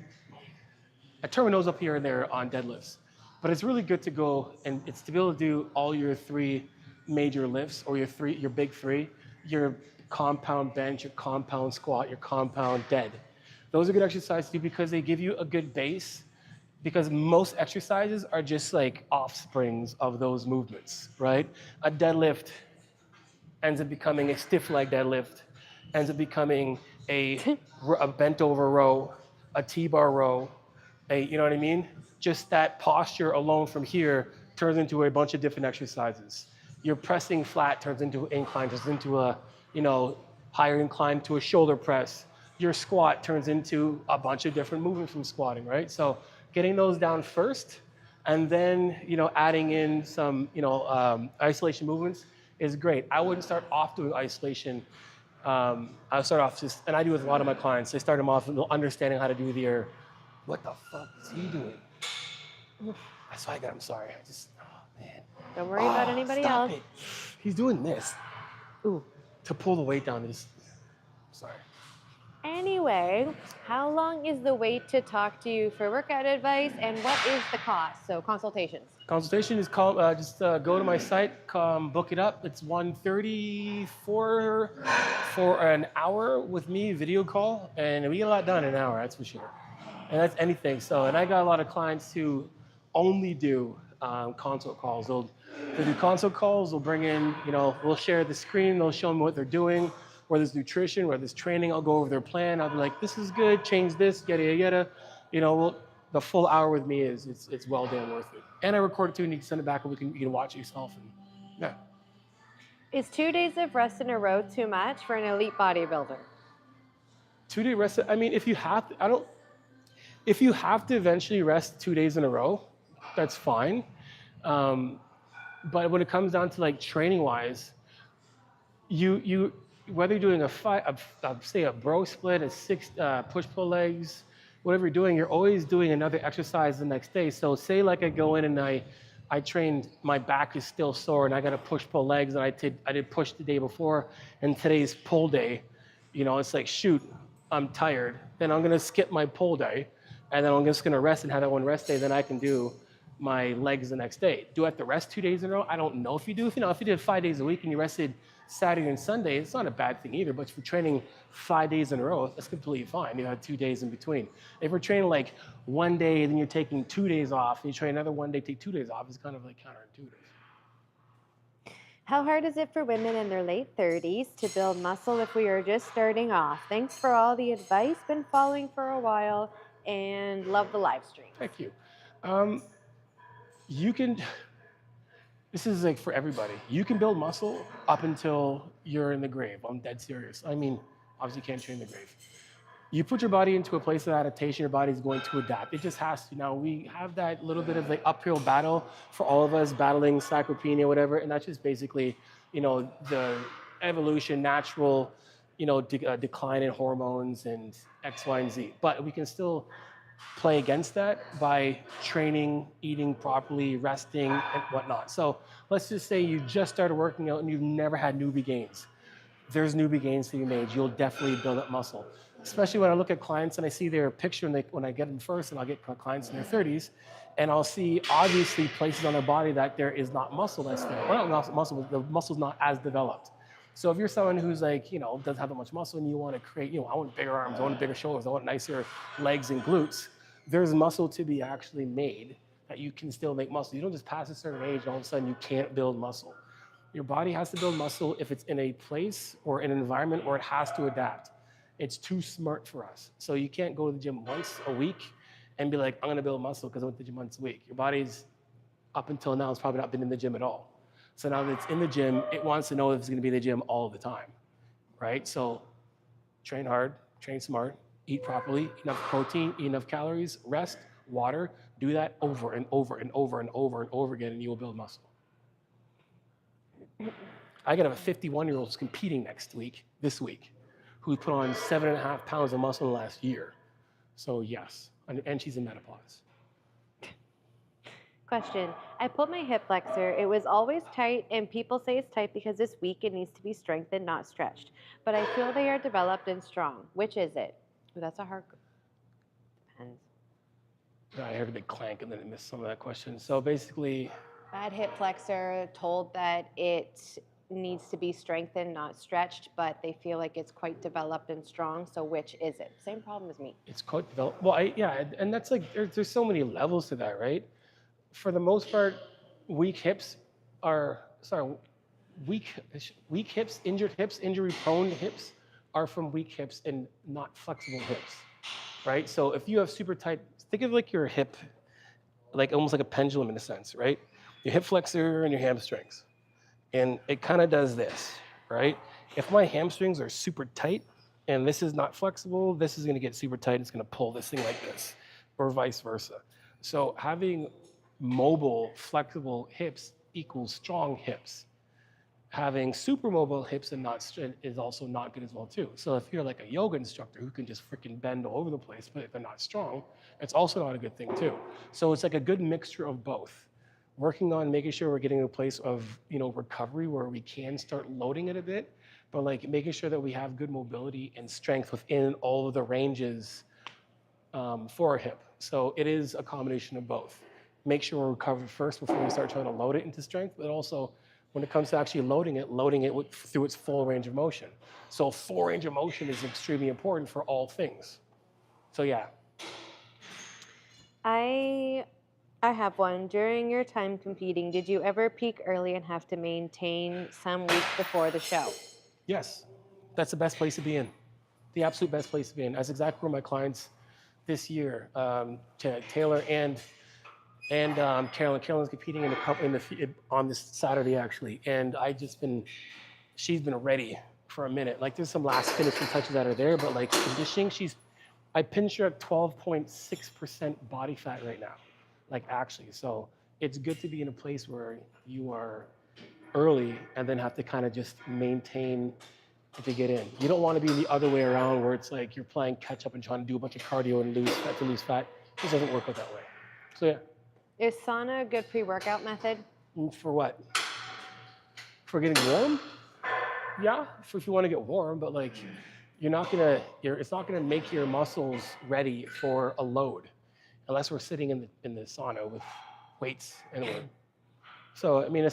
turn my nose up here and there on deadlifts, but it's really good to go and it's to be able to do all your 3 major lifts, or your big 3, your compound bench, your compound squat, your compound dead. Those are good exercises to do because they give you a good base, because most exercises are just like offsprings of those movements, right? A deadlift ends up becoming a stiff leg deadlift, ends up becoming a bent over row, a T-bar row, you know what I mean? Just that posture alone from here turns into a bunch of different exercises. Your pressing flat turns into incline, turns into a, higher incline to a shoulder press. Your squat turns into a bunch of different movements from squatting, right? So getting those down first, and then, adding in some, isolation movements is great. I wouldn't start off doing isolation. I'll start off just, and I do with a lot of my clients, they start them off understanding how to do their, what the fuck is he doing? That's why I'm sorry. Oh man. Don't worry about anybody stop else. It. He's doing this. Ooh. To pull the weight down. Sorry. Anyway, how long is the wait to talk to you for workout advice, and what is the cost? So consultations. Consultation is called, just go to my site, book it up. It's $134 for an hour with me, video call, and we get a lot done in an hour, that's for sure. And that's anything. So, and I got a lot of clients who only do consult calls. They'll do consult calls, they'll bring in, we'll share the screen, they'll show them what they're doing, whether it's nutrition, whether it's training, I'll go over their plan. I'll be like, this is good, change this, yada, yada, yada. The full hour with me it's well damn worth it. And I record it too, and you can send it back, and you can watch it yourself. And yeah. Is 2 days of rest in a row too much for an elite bodybuilder? 2-day rest, I mean, if you have to eventually rest 2 days in a row, that's fine. But when it comes down to like training wise, whether you're doing say a bro split, a six push-pull legs, whatever you're doing, you're always doing another exercise the next day. So say like I go in and I trained, my back is still sore and I got to push-pull legs and I did push the day before and today's pull day. It's like, shoot, I'm tired. Then I'm going to skip my pull day and then I'm just going to rest and have that one rest day. Then I can do my legs the next day. Do I have to rest 2 days in a row? I don't know if you do. If you did 5 days a week and you rested Saturday and Sunday, it's not a bad thing either. But if you're training 5 days in a row, that's completely fine. You have 2 days in between. If we're training like 1 day, then you're taking 2 days off, and you train another 1 day, take 2 days off, it's kind of like counterintuitive. How hard is it for women in their late 30s to build muscle if we are just starting off? Thanks for all the advice. Been following for a while and love the live stream. Thank you. This is like for everybody. You can build muscle up until you're in the grave. I'm dead serious. I mean, obviously you can't train in the grave. You put your body into a place of adaptation, your body's going to adapt. It just has to. Now, we have that little bit of the uphill battle for all of us, battling sarcopenia, whatever, and that's just basically, the evolution, natural, decline in hormones and X, Y, and Z. But we can still play against that by training, eating properly, resting, and whatnot. So let's just say you just started working out and you've never had newbie gains. There's newbie gains to be made. You'll definitely build up muscle. Especially when I look at clients and I see their picture when I get them first, and I'll get clients in their 30s, and I'll see obviously places on their body that there is not muscle that's there. Well, not muscle, but the muscle's not as developed. So if you're someone who's like, doesn't have that much muscle and you want to create, I want bigger arms, I want bigger shoulders, I want nicer legs and glutes, there's muscle to be actually made that you can still make muscle. You don't just pass a certain age and all of a sudden you can't build muscle. Your body has to build muscle if it's in a place or an environment where it has to adapt. It's too smart for us. So you can't go to the gym once a week and be like, I'm going to build muscle because I went to the gym once a week. Your body's, up until now, it's probably not been in the gym at all. So now that it's in the gym, it wants to know if it's going to be in the gym all the time, right? So train hard, train smart, eat properly, enough protein, eat enough calories, rest, water. Do that over and over and over and over and over again, and you will build muscle. I got a 51-year-old who's competing this week, who put on 7.5 pounds of muscle in the last year. So yes, and she's in menopause. Question. I pulled my hip flexor. It was always tight, and people say it's tight because it's weak and needs to be strengthened, not stretched. But I feel they are developed and strong. Which is it? Ooh, that's a hard. Depends. I heard a big clank and then I missed some of that question. So basically, Bad hip flexor, told that it needs to be strengthened, not stretched, but they feel like it's quite developed and strong. So which is it? Same problem as me. it's quite developed. Well, and that's like, there's so many levels to that, right? For the most part, weak hips, injury-prone hips are from weak hips and not flexible hips, right? So if you have super tight, think of like your hip, like almost like a pendulum in a sense, right? Your hip flexor and your hamstrings. And it kind of does this, right? If my hamstrings are super tight and this is not flexible, this is going to get super tight. It's going to pull this thing like this, or vice versa. So having mobile, flexible hips equals strong hips. Having super mobile hips and not straight is also not good as well too. So if you're like a yoga instructor who can just freaking bend all over the place, but if they're not strong, it's also not a good thing too. So it's like a good mixture of both. Working on making sure we're getting to a place of, recovery where we can start loading it a bit, but like making sure that we have good mobility and strength within all of the ranges for our hip. So it is a combination of both. Make sure we're recovered first before we start trying to load it into strength, but also when it comes to actually loading it through its full range of motion. So full range of motion is extremely important for all things. So yeah. I have one. During your time competing, did you ever peak early and have to maintain some weeks before the show? Yes, that's the best place to be in. The absolute best place to be in. That's exactly where my clients this year, Taylor and Carolyn. Carolyn's competing on this Saturday actually, and she's been ready for a minute. Like there's some last finishing touches that are there, but like conditioning, I pinched her at 12.6% body fat right now, like actually. So it's good to be in a place where you are early and then have to kind of just maintain to get in. You don't want to be the other way around where it's like you're playing catch up and trying to do a bunch of cardio and lose fat to lose fat. It doesn't work out that way. So yeah. Is sauna a good pre-workout method? For what? For getting warm? Yeah, if you want to get warm, but like it's not gonna make your muscles ready for a load unless we're sitting in the sauna with weights anyway. So I mean,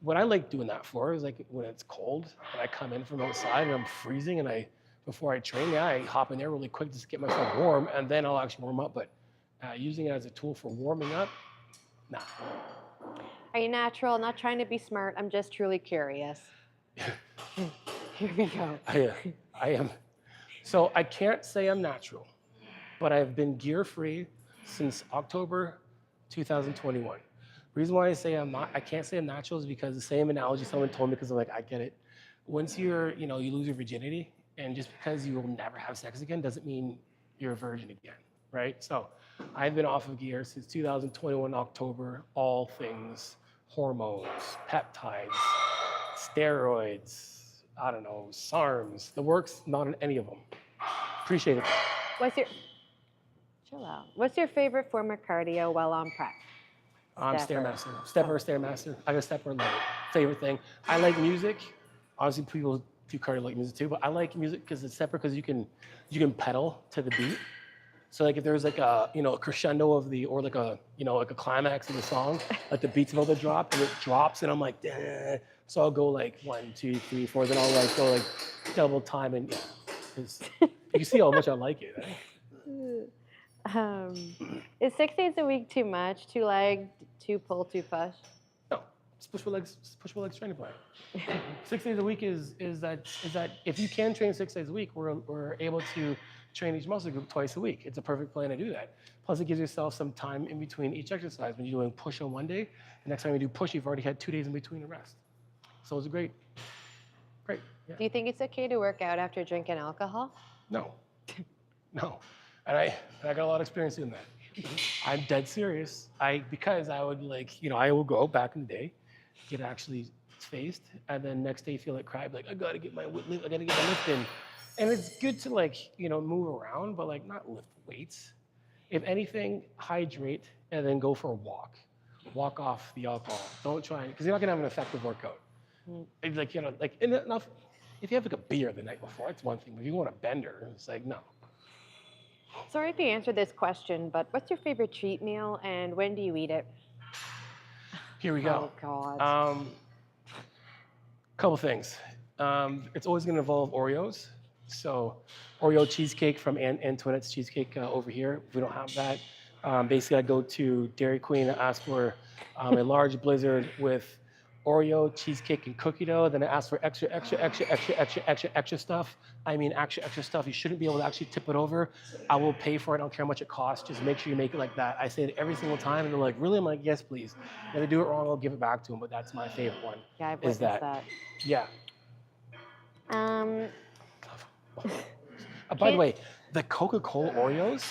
what I like doing that for is like when it's cold and I come in from outside and I'm freezing and before I train, I hop in there really quick just to get myself warm and then I'll actually warm up. But using it as a tool for warming up, nah. Are you natural? Not trying to be smart. I'm just truly curious. Here we go. I am. So I can't say I'm natural, but I've been gear-free since October 2021. The reason why I can't say I'm natural is because the same analogy someone told me, because I'm like, I get it. Once you lose your virginity, and just because you will never have sex again doesn't mean you're a virgin again, right? So I've been off of gear since 2021 October, all things hormones, peptides, steroids, I don't know, SARMs, the works, not in any of them. Appreciate it. Chill out. What's your favorite form of cardio while on prep? Stairmaster. Stepper, Stairmaster. I got a stepper, love it. Favorite thing. I like music. Obviously, people do cardio like music too, but I like music because it's stepper because you can pedal to the beat. So like if there's like a crescendo of like a climax of the song, like the beat's about to drop and it drops and I'm like, "Duh." So I'll go like 1, 2, 3, 4, then I'll like go like double time and you see how much I like it. Is 6 days a week too much? 2 leg, 2 pull, 2 push? No, just push with legs training plan. 6 days a week is that if you can train 6 days a week, we're able to train each muscle group twice a week. It's a perfect plan to do that. Plus, it gives yourself some time in between each exercise. When you're doing push on one day, the next time you do push, you've already had 2 days in between the rest. So it's great. Yeah. Do you think it's okay to work out after drinking alcohol? No. No. And I got a lot of experience doing that. I'm dead serious. Because I would I will go back in the day, get actually spaced, and then next day feel like crap, like I gotta get my lift in. And it's good to move around, but not lift weights. If anything, hydrate and then go for a walk. Walk off the alcohol. Don't try, because you're not gonna have an effective workout. Enough. If you have a beer the night before, it's one thing. But if you want a bender, it's like no. Sorry if you answered this question, but what's your favorite cheat meal and when do you eat it? Here we go. Oh, God. Couple things. It's always going to involve Oreos. So Oreo cheesecake from Antoinette's Cheesecake over here. If we don't have that, basically I go to Dairy Queen and ask for a large blizzard with Oreo, cheesecake, and cookie dough. Then I ask for extra stuff. I mean, extra stuff. You shouldn't be able to actually tip it over. I will pay for it. I don't care how much it costs. Just make sure you make it like that. I say it every single time, and they're like, "Really?" I'm like, "Yes, please." If they do it wrong, I'll give it back to them. But that's my favorite one. Yeah, I've witnessed that. Yeah. By the way, the Coca-Cola Oreos,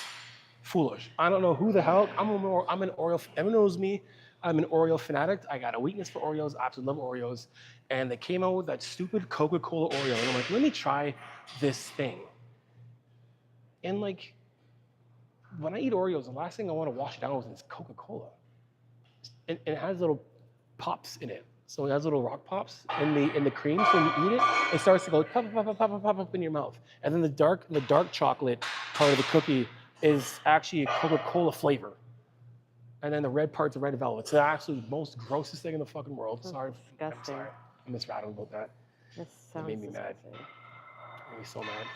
foolish. I don't know who the hell. I'm an Oreo. Everyone knows me. I'm an Oreo fanatic. I got a weakness for Oreos. I absolutely love Oreos. And they came out with that stupid Coca-Cola Oreo. And I'm like, let me try this thing. And when I eat Oreos, the last thing I want to wash it down with is Coca-Cola. And it has little pops in it. So it has little rock pops in the cream. So when you eat it, it starts to go pop in your mouth. And then the dark chocolate part of the cookie is actually a Coca-Cola flavor. And then the red part's a red velvet. It's the absolute most grossest thing in the fucking world. That's sorry. disgusting. I'm sorry. I'm just rattled about that. That It made me mad. disgusting. It made me so mad.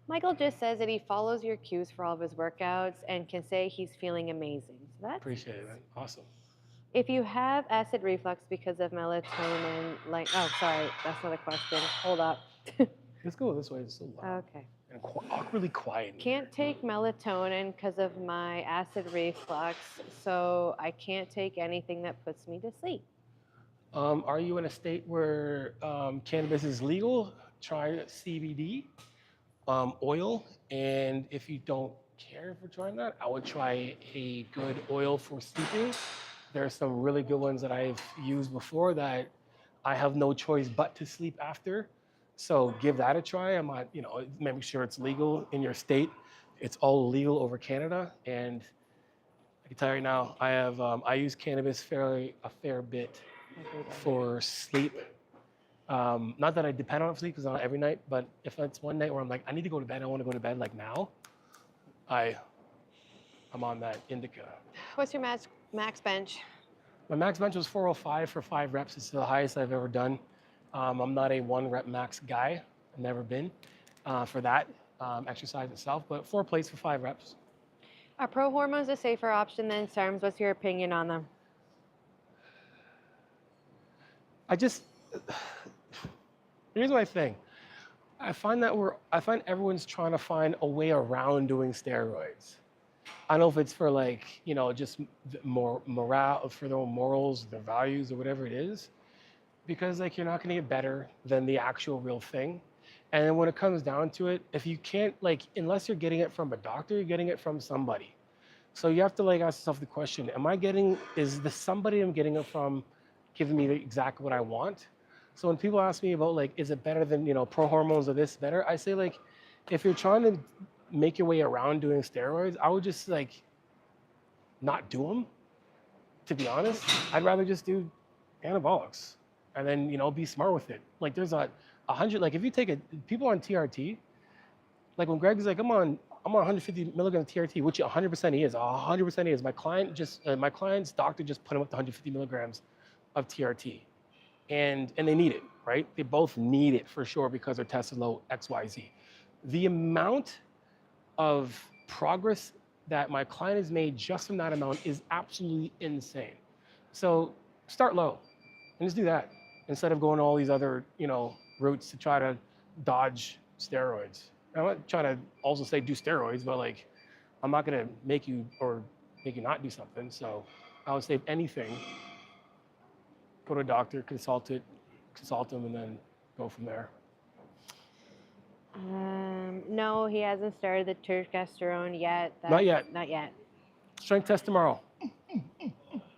Michael just says that he follows your cues for all of his workouts and can say he's feeling amazing. So that's Appreciate it, man. Awesome. If you have acid reflux because of melatonin, sorry, that's not a question. Hold up. Let's go this way. It's so loud. Okay. And awkwardly quiet. Can't take melatonin because of my acid reflux, so I can't take anything that puts me to sleep. Are you in a state where cannabis is legal? Try CBD oil, and if you don't care for trying that, I would try a good oil for sleeping. There are some really good ones that I've used before that I have no choice but to sleep after. So give that a try. I'm not, make sure it's legal in your state. It's all legal over Canada. And I can tell you right now, I use cannabis a fair bit for sleep. Not that I depend on it for sleep because not every night, but if it's one night where I'm like, I need to go to bed, I want to go to bed like now, I'm on that indica. What's your max bench? My max bench was 405 for 5 reps. It's the highest I've ever done. I'm not a 1 rep max guy. I've never been for that exercise itself, but 4 plates for 5 reps. Are pro hormones a safer option than SARMs? What's your opinion on them? Here's my thing. I find everyone's trying to find a way around doing steroids. I don't know if it's for just more morale, for their own morals, their values, or whatever it is, because you're not going to get better than the actual real thing. And then when it comes down to it, if you can't unless you're getting it from a doctor, you're getting it from somebody. So you have to ask yourself the question: is the somebody I'm getting it from giving me exactly what I want? So when people ask me about is it better than pro hormones or this better, I say if you're trying to make your way around doing steroids, I would just not do them. To be honest, I'd rather just do anabolics and then be smart with it. There's 100. If you take people on TRT, when Greg's I'm on 150 milligrams of TRT, which 100% he is. 100% he is. My client's doctor just put him up to 150 milligrams of TRT, and they need it, right? They both need it for sure because they're tested low XYZ. The amount of progress that my client has made just from that amount is absolutely insane. So start low and just do that instead of going all these other routes to try to dodge steroids. I'm not trying to also say do steroids, but I'm not gonna make you not do something. So I would say if anything, go to a doctor, consult them, and then go from there. No, he hasn't started the Turkesterone yet. Not yet. Not yet. Strength test tomorrow.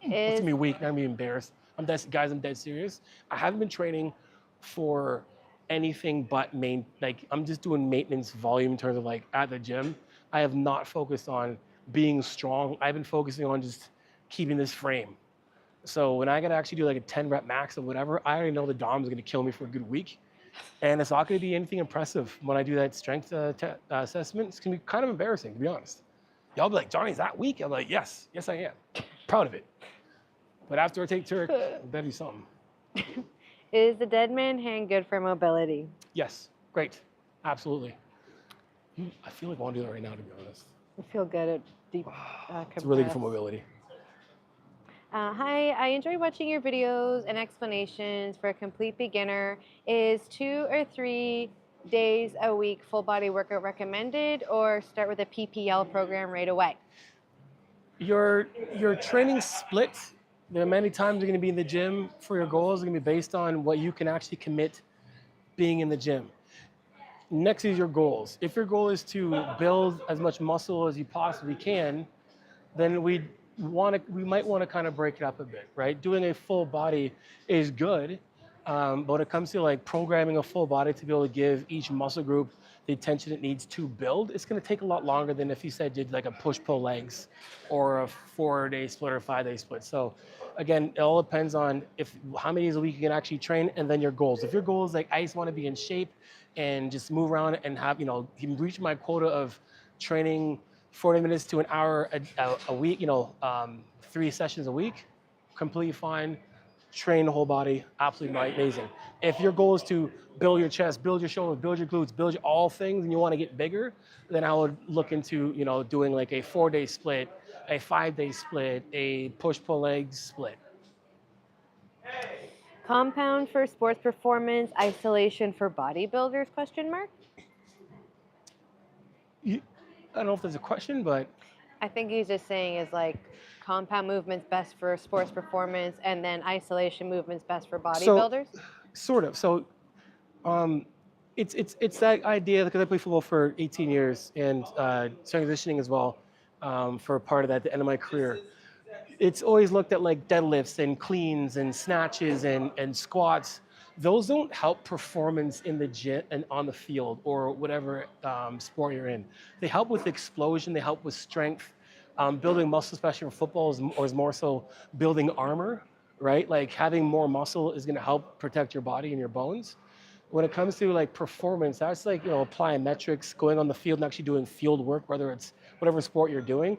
It's Is gonna be weak. I'm gonna be embarrassed. I'm dead serious. I haven't been training for anything but I'm just doing maintenance volume in terms of at the gym. I have not focused on being strong. I've been focusing on just keeping this frame. So when I gotta actually do a 10 rep max or whatever, I already know the DOM is gonna kill me for a good week. And it's not gonna be anything impressive when I do that strength assessment. It's gonna be kind of embarrassing, to be honest. Y'all be like, Johnny's that weak? I'm like, yes, I am. Proud of it. But after I take Turk, it better be something. Is the dead man hand good for mobility? Yes, great, absolutely. I feel like I want to do that right now, to be honest. I feel good at deep It's really good for mobility. Hi, I enjoy watching your videos and explanations. For a complete beginner, is 2 or 3 days a week full body workout recommended, or start with a PPL program right away? Your training split, the many times you're going to be in the gym for your goals, are going to be based on what you can actually commit being in the gym. Next is your goals. If your goal is to build as much muscle as you possibly can, then we might want to kind of break it up a bit, right? Doing a full body is good, but when it comes to programming a full body to be able to give each muscle group the attention it needs to build, it's going to take a lot longer than if you said did a push-pull legs or a 4-day split or 5-day split. So again, it all depends on how many days a week you can actually train, and then your goals. If your goal is I just want to be in shape and just move around and have, reach my quota of training 40 minutes to an hour a week, 3 sessions a week, completely fine. Train the whole body, absolutely amazing. If your goal is to build your chest, build your shoulders, build your glutes, build all things, and you want to get bigger, then I would look into, doing a 4-day split, a 5-day split, a push-pull legs split. Compound for sports performance, isolation for bodybuilders, question mark? I don't know if there's a question, but I think he's just saying is compound movements best for sports performance, and then isolation movements best for bodybuilders? Sort of. So it's that idea, because I played football for 18 years and strength conditioning as well for part of that, the end of my career. it's always looked at like deadlifts and cleans and snatches and squats. Those don't help performance in the gym and on the field or whatever sport you're in. They help with explosion. They help with strength. Building muscle, especially for football, is more so building armor, right? Like having more muscle is going to help protect your body and your bones. When it comes to like performance, that's like, applying metrics, going on the field and actually doing field work, whether it's whatever sport you're doing.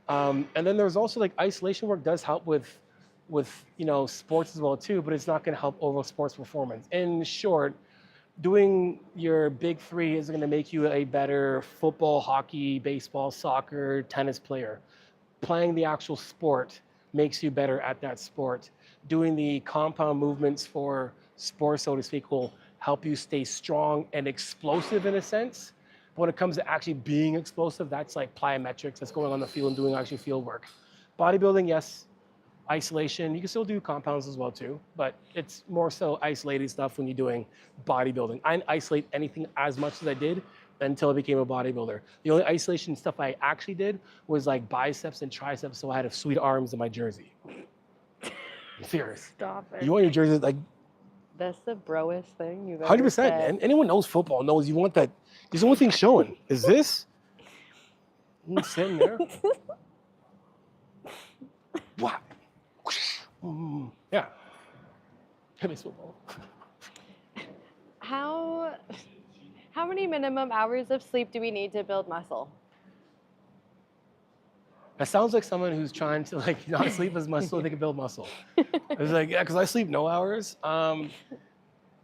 And then there's also like isolation work does help with sports as well too, but it's not going to help overall sports performance. In short, doing your big three is going to make you a better football, hockey, baseball, soccer, tennis player. Playing the actual sport makes you better at that sport. Doing the compound movements for sports, so to speak, will help you stay strong and explosive in a sense. But when it comes to actually being explosive, that's like plyometrics, that's going on the field and doing actual field work. Bodybuilding, yes. Isolation, you can still do compounds as well too, but it's more so isolated stuff when you're doing bodybuilding. I didn't isolate anything as much as I did until I became a bodybuilder. The only isolation stuff I actually did was like biceps and triceps, so I had sweet arms in my jersey. I'm serious. Stop it. You want your jersey like That's the broest thing you've ever 100%, said. man. Anyone knows football knows you want that. There's the only thing showing. Is this? I'm sitting there. Wow. Yeah. Tennis football. How many minimum hours of sleep do we need to build muscle? That sounds like someone who's trying to like not sleep as much so they can build muscle. I was like, yeah, because I sleep no hours.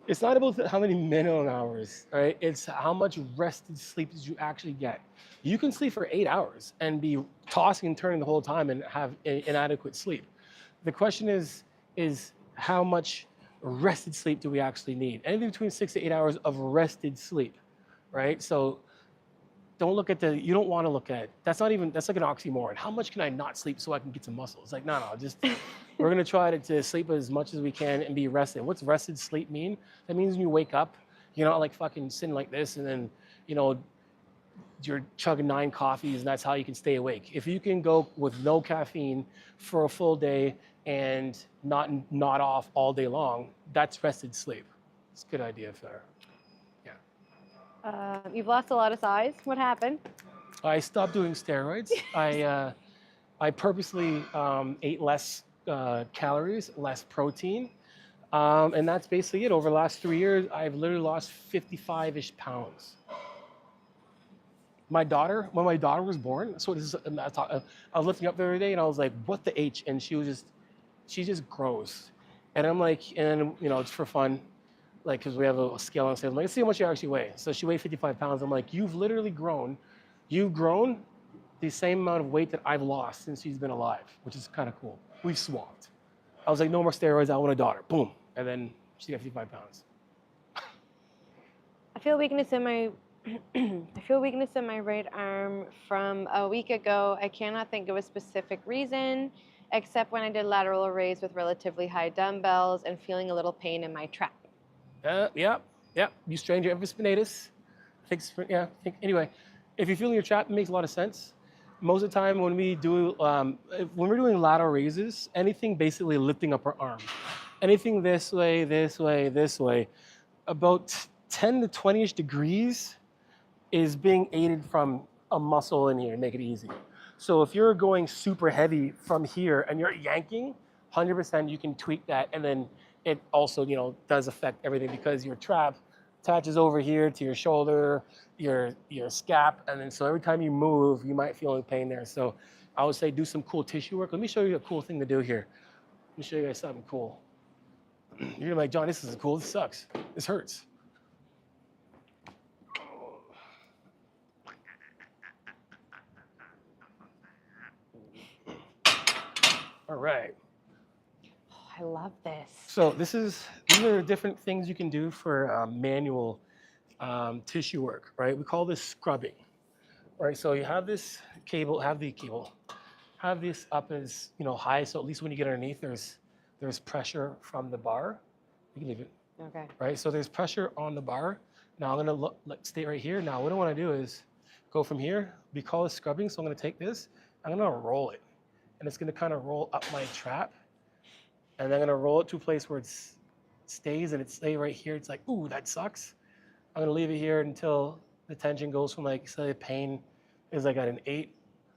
It's not about how many minimum hours, right? It's how much rested sleep did you actually get. You can sleep for 8 hours and be tossing and turning the whole time and have inadequate sleep. The question is how much rested sleep do we actually need? Anything between 6 to 8 hours of rested sleep, right? So don't look at you don't want to look at, that's like an oxymoron. How much can I not sleep so I can get some muscle? It's like, no, just, we're going to try to sleep as much as we can and be rested. What's rested sleep mean? That means when you wake up, you're not like fucking sitting like this and then, you're chugging 9 coffees and that's how you can stay awake. If you can go with no caffeine for a full day and not off all day long, that's rested sleep. It's a good idea, Farah. Yeah. You've lost a lot of size. What happened? I stopped doing steroids. I purposely ate less calories, less protein. And that's basically it. Over the last 3 years, I've literally lost 55-ish pounds. When my daughter was born, so this is, I was lifting up the other day and I was like, what the H? And she just grows. And I'm like, and it's for fun, like, cause we have a scale on stage. I'm like, let's see how much you actually weigh. So she weighed 55 pounds. I'm like, you've grown the same amount of weight that I've lost since she's been alive, which is kind of cool. We've swapped. I was like, no more steroids, I want a daughter. Boom. And then she got 55 pounds. I feel weakness in my right arm from a week ago. I cannot think of a specific reason, except when I did lateral raise with relatively high dumbbells and feeling a little pain in my trap. Yeah. You strained your infraspinatus. Anyway, if you feel your trap, it makes a lot of sense. Most of the time when we do, when we're doing lateral raises, anything basically lifting up our arm, anything this way, about 10 to 20-ish degrees is being aided from a muscle in here, make it easy. So if you're going super heavy from here and you're yanking, 100% you can tweak that, and then it also, does affect everything because your trap attaches over here to your shoulder, your scap, and then so every time you move, you might feel any pain there. So I would say do some cool tissue work. Let me show you a cool thing to do here. Let me show you guys something cool. You're gonna be like, John, this is cool. This sucks. This hurts. All right. Oh, I love this. So these are different things you can do for manual tissue work, right? We call this scrubbing, right? So you have this cable, have this up as high, so at least when you get underneath, there's pressure from the bar. You can leave it. Okay. Right. So there's pressure on the bar. Now I'm gonna stay right here. Now what I want to do is go from here. We call this scrubbing. So I'm gonna take this. I'm gonna roll it. and it's gonna kind of roll up my trap. And I'm gonna roll it to a place where it stays, and it stay right here. It's like, ooh, that sucks. I'm gonna leave it here until the tension goes from like, say, pain is like at an 8.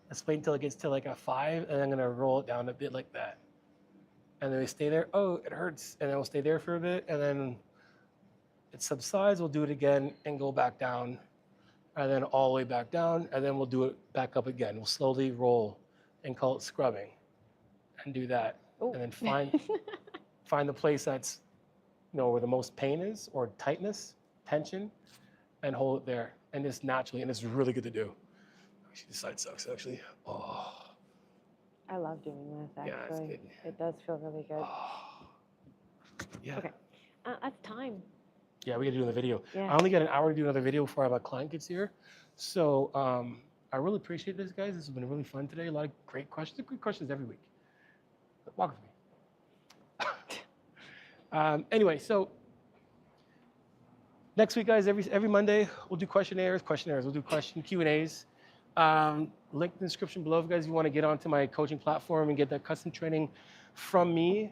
Let's wait until it gets to like a 5, and I'm gonna roll it down a bit like that. And then we stay there. Oh, it hurts, and then we'll stay there for a bit, and then it subsides. We'll do it again and go back down, and then all the way back down, and then we'll do it back up again. We'll slowly roll and call it scrubbing, and do that, and then find the place that's, you know, where the most pain is, or tightness, tension, and hold it there, and just naturally, and it's really good to do. Actually, this side sucks, actually. Oh. I love doing this, actually. Yeah, it's good. It does feel really good. Oh. Yeah. Okay. That's time. Yeah, we gotta do another video. Yeah. I only got an hour to do another video before my client gets here. So I really appreciate this, guys. This has been really fun today. A lot of great questions. Good questions every week. Walk with me. Anyway, so next week, guys, every Monday, we'll do questionnaires. We'll do Q&As. Link in the description below, guys, if you want to get onto my coaching platform and get that custom training from me.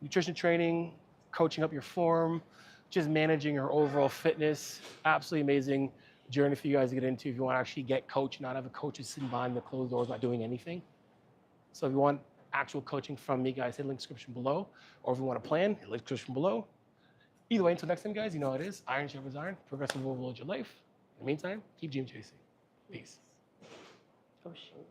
Nutrition training, coaching up your form, just managing your overall fitness. Absolutely amazing journey for you guys to get into if you want to actually get coached, not have a coach just sitting behind the closed doors not doing anything. So if you want actual coaching from me, guys, hit link description below. Or if you want a plan, hit link description below. Either way, until next time, guys, you know how it is. Iron sharpens iron. Progressive overload your life. In the meantime, keep gym chasing. Peace. Oh, shoot.